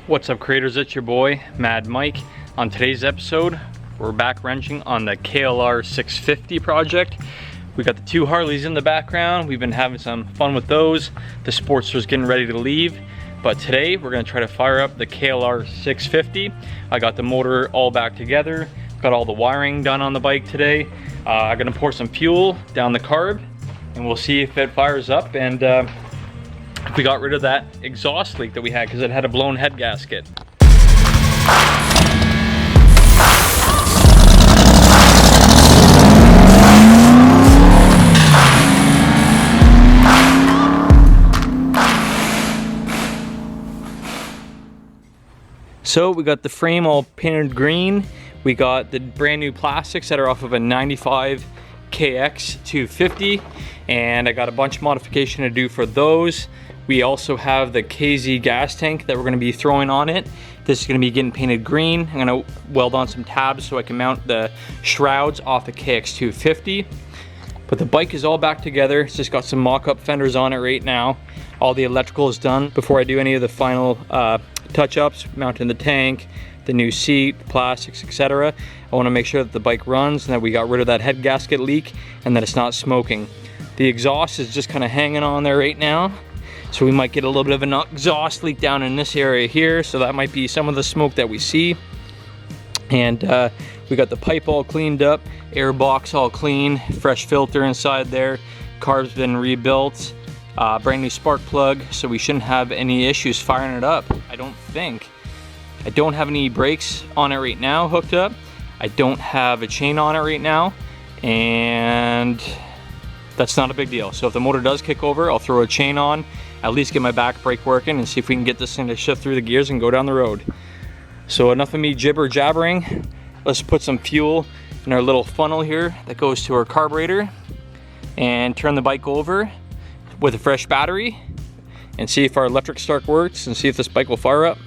What's up, creators? It's your boy Mad Mike. On today's episode, we're back wrenching on the KLR 650 project. We got the two Harleys in the background. We've been having some fun with those. The Sportster's getting ready to leave, but today we're gonna try to fire up the KLR 650. I got the motor all back together, got all the wiring done on the bike today. I'm gonna pour some fuel down the carb and we'll see if it fires up and we got rid of that exhaust leak that we had because it had a blown head gasket. So we got the frame all painted green. We got the brand new plastics that are off of a 95 KX250, and I got a bunch of modification to do for those. We also have the KZ gas tank that we're gonna be throwing on it. This is gonna be getting painted green. I'm gonna weld on some tabs so I can mount the shrouds off the KX250. But the bike is all back together. It's just got some mock-up fenders on it right now. All the electrical is done before I do any of the final touch-ups, mounting the tank, the new seat, plastics, etc. I wanna make sure that the bike runs and that we got rid of that head gasket leak and that it's not smoking. The exhaust is just kind of hanging on there right now. So we might get a little bit of an exhaust leak down in this area here. So that might be some of the smoke that we see. And we got the pipe all cleaned up, air box all clean, fresh filter inside there. Carb's been rebuilt, brand new spark plug. So we shouldn't have any issues firing it up, I don't think. I don't have any brakes on it right now hooked up. I don't have a chain on it right now. And that's not a big deal. So if the motor does kick over, I'll throw a chain on, at least get my back brake working and see if we can get this thing to shift through the gears and go down the road. So enough of me jibber jabbering. Let's put some fuel in our little funnel here that goes to our carburetor and turn the bike over with a fresh battery and see if our electric start works and see if this bike will fire up.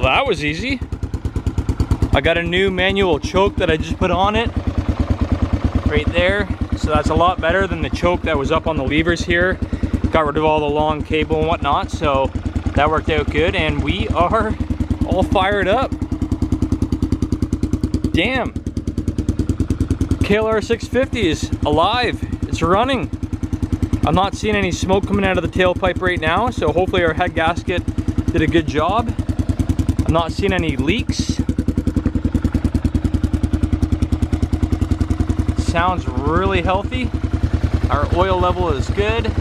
That was easy. I got a new manual choke that I just put on it right there, so that's a lot better than the choke that was up on the levers here. Got rid of all the long cable and whatnot, so that worked out good, and we are all fired up. Damn, KLR 650 is alive, it's running. I'm not seeing any smoke coming out of the tailpipe right now, so hopefully our head gasket did a good job. I'm not seeing any leaks. Sounds really healthy. Our oil level is good.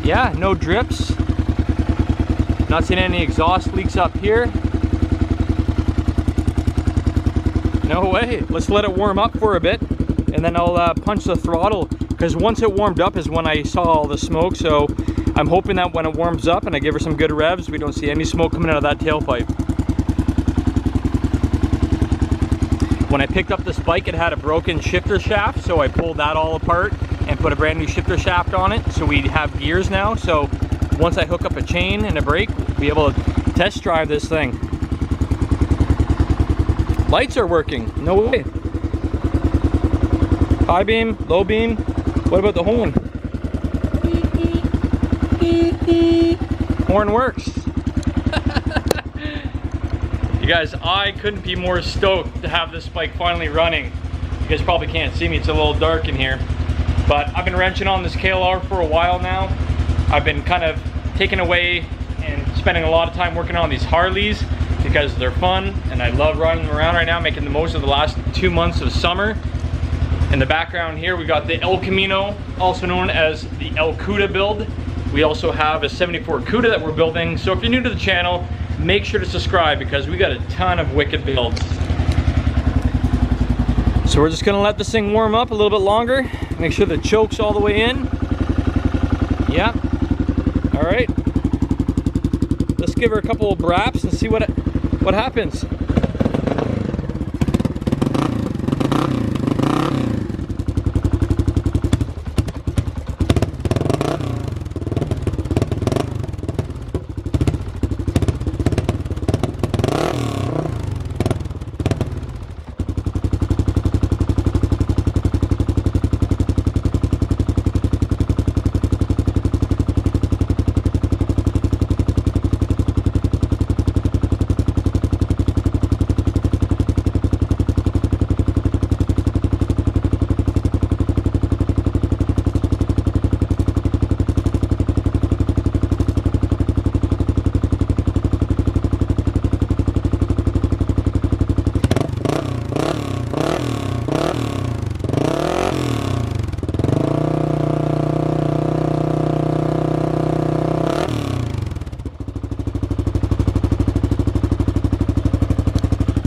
Yeah, no drips. Not seeing any exhaust leaks up here. No way. Let's let it warm up for a bit and then I'll punch the throttle, because once it warmed up is when I saw all the smoke. So I'm hoping that when it warms up and I give her some good revs, we don't see any smoke coming out of that tailpipe. When I picked up this bike, it had a broken shifter shaft, so I pulled that all apart and put a brand new shifter shaft on it, so we have gears now. So once I hook up a chain and a brake, we'll be able to test drive this thing. Lights are working, no way. High beam, low beam, what about the horn? Horn works. You guys, I couldn't be more stoked to have this bike finally running. You guys probably can't see me, it's a little dark in here. But I've been wrenching on this KLR for a while now. I've been kind of taking away and spending a lot of time working on these Harleys because they're fun and I love riding them around right now, making the most of the last 2 months of summer. In the background here, we got the El Camino, also known as the El Cuda build. We also have a 74 Cuda that we're building. So if you're new to the channel, make sure to subscribe because we got a ton of wicked builds. So we're just gonna let this thing warm up a little bit longer. Make sure the choke's all the way in. Yeah. All right. Let's give her a couple of braps and see what What happens?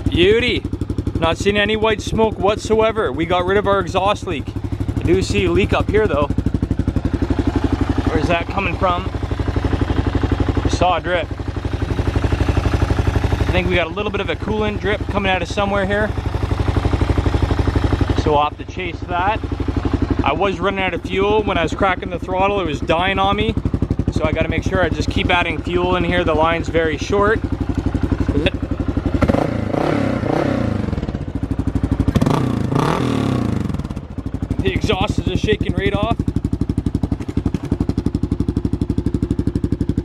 Beauty. Not seeing any white smoke whatsoever. We got rid of our exhaust leak. I do see a leak up here though. Where's that coming from? I saw a drip. I think we got a little bit of a coolant drip coming out of somewhere here. So we'll have to chase that. I was running out of fuel when I was cracking the throttle. It was dying on me. So I got to make sure I just keep adding fuel in here. The line's very short. The exhaust is just shaking right off.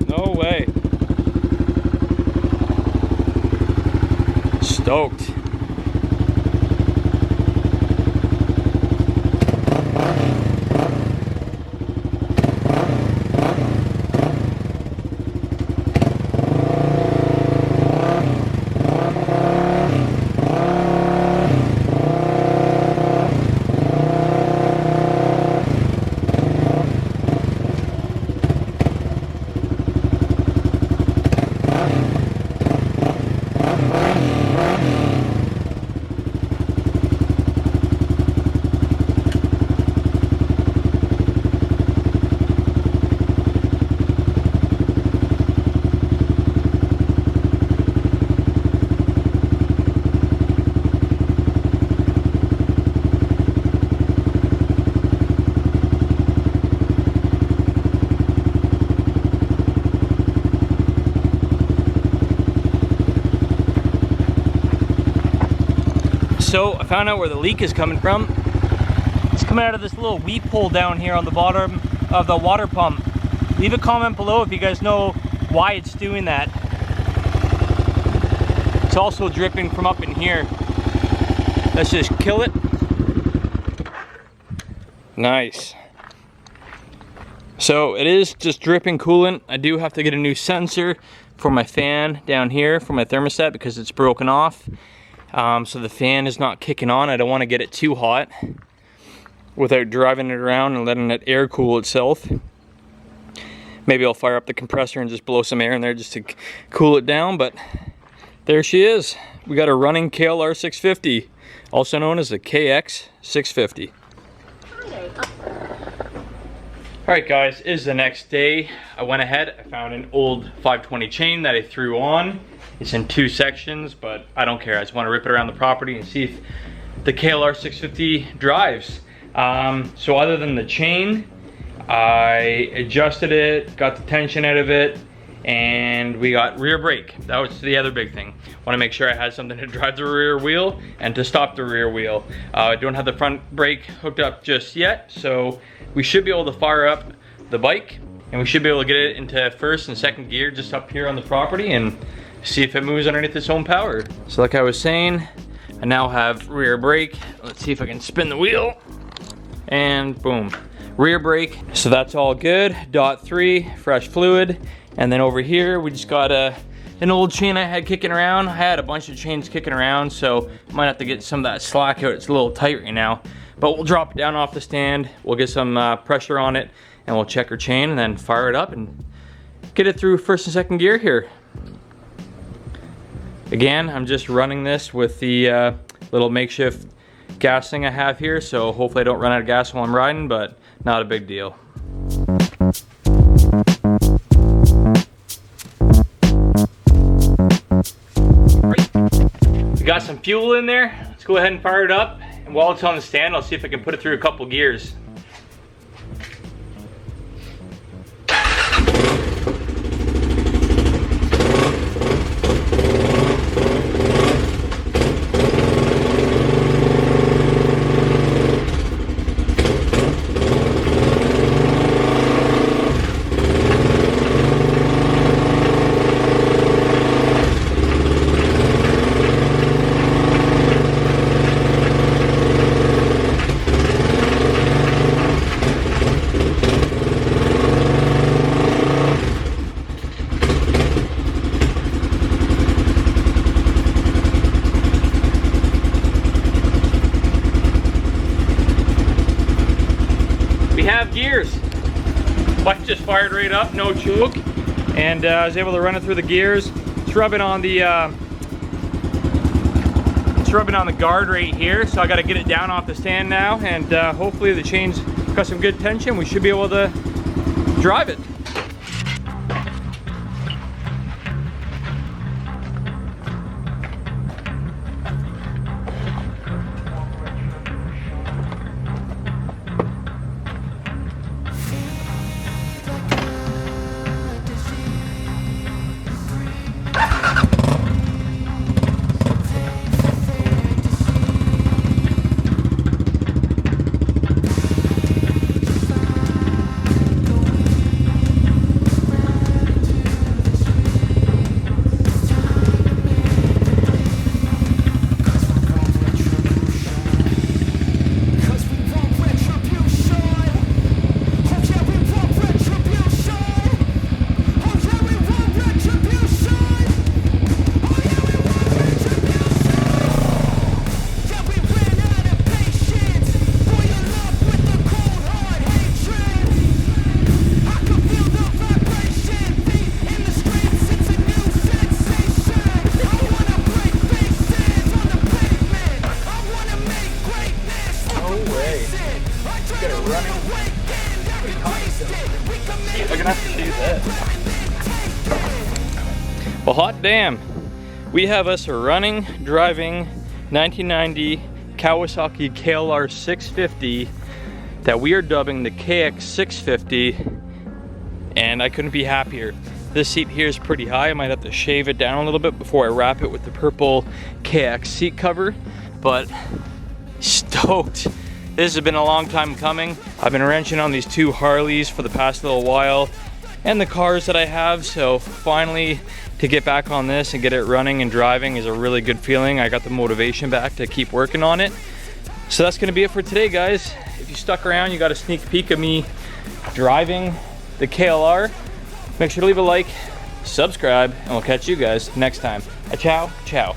No way. Stoked. So I found out where the leak is coming from. It's coming out of this little weep hole down here on the bottom of the water pump. Leave a comment below if you guys know why it's doing that. It's also dripping from up in here. Let's just kill it. Nice. So it is just dripping coolant. I do have to get a new sensor for my fan down here for my thermostat because it's broken off. So the fan is not kicking on. I don't want to get it too hot without driving it around and letting it air cool itself. Maybe I'll fire up the compressor and just blow some air in there just to cool it down, but there she is. We got a running KLR 650, also known as the KX650. Alright guys, it is the next day. I went ahead, I found an old 520 chain that I threw on. It's in 2 sections, but I don't care. I just want to rip it around the property and see if the KLR 650 drives. So other than the chain, I adjusted it, got the tension out of it, and we got rear brake. That was the other big thing. Want to make sure I had something to drive the rear wheel and to stop the rear wheel. I don't have the front brake hooked up just yet, so we should be able to fire up the bike, and we should be able to get it into first and second gear just up here on the property and see if it moves underneath its own power. So like I was saying, I now have rear brake. Let's see if I can spin the wheel. And boom, rear brake. So that's all good. .3, fresh fluid. And then over here, we just got an old chain I had kicking around. I had a bunch of chains kicking around, so I might have to get some of that slack out. It's a little tight right now. But we'll drop it down off the stand. We'll get some pressure on it, and we'll check our chain and then fire it up and get it through first and second gear here. Again, I'm just running this with the little makeshift gas thing I have here, so hopefully I don't run out of gas while I'm riding, but not a big deal. We got some fuel in there. Let's go ahead and fire it up. And while it's on the stand, I'll see if I can put it through a couple gears. Have gears. Bike just fired right up, no choke, and I was able to run it through the gears. It's rubbing on the guard right here, so I got to get it down off the stand now, and hopefully the chain's got some good tension. We should be able to drive it. Well, hot damn, we have us a running, driving 1990 Kawasaki KLR 650 that we are dubbing the KX650, and I couldn't be happier. This seat here is pretty high. I might have to shave it down a little bit before I wrap it with the purple KX seat cover, but stoked. This has been a long time coming. I've been wrenching on these two Harleys for the past little while and the cars that I have, so finally to get back on this and get it running and driving is a really good feeling. I got the motivation back to keep working on it. So that's gonna be it for today, guys. If you stuck around, you got a sneak peek of me driving the KLR. Make sure to leave a like, subscribe, and we'll catch you guys next time. Ciao, ciao.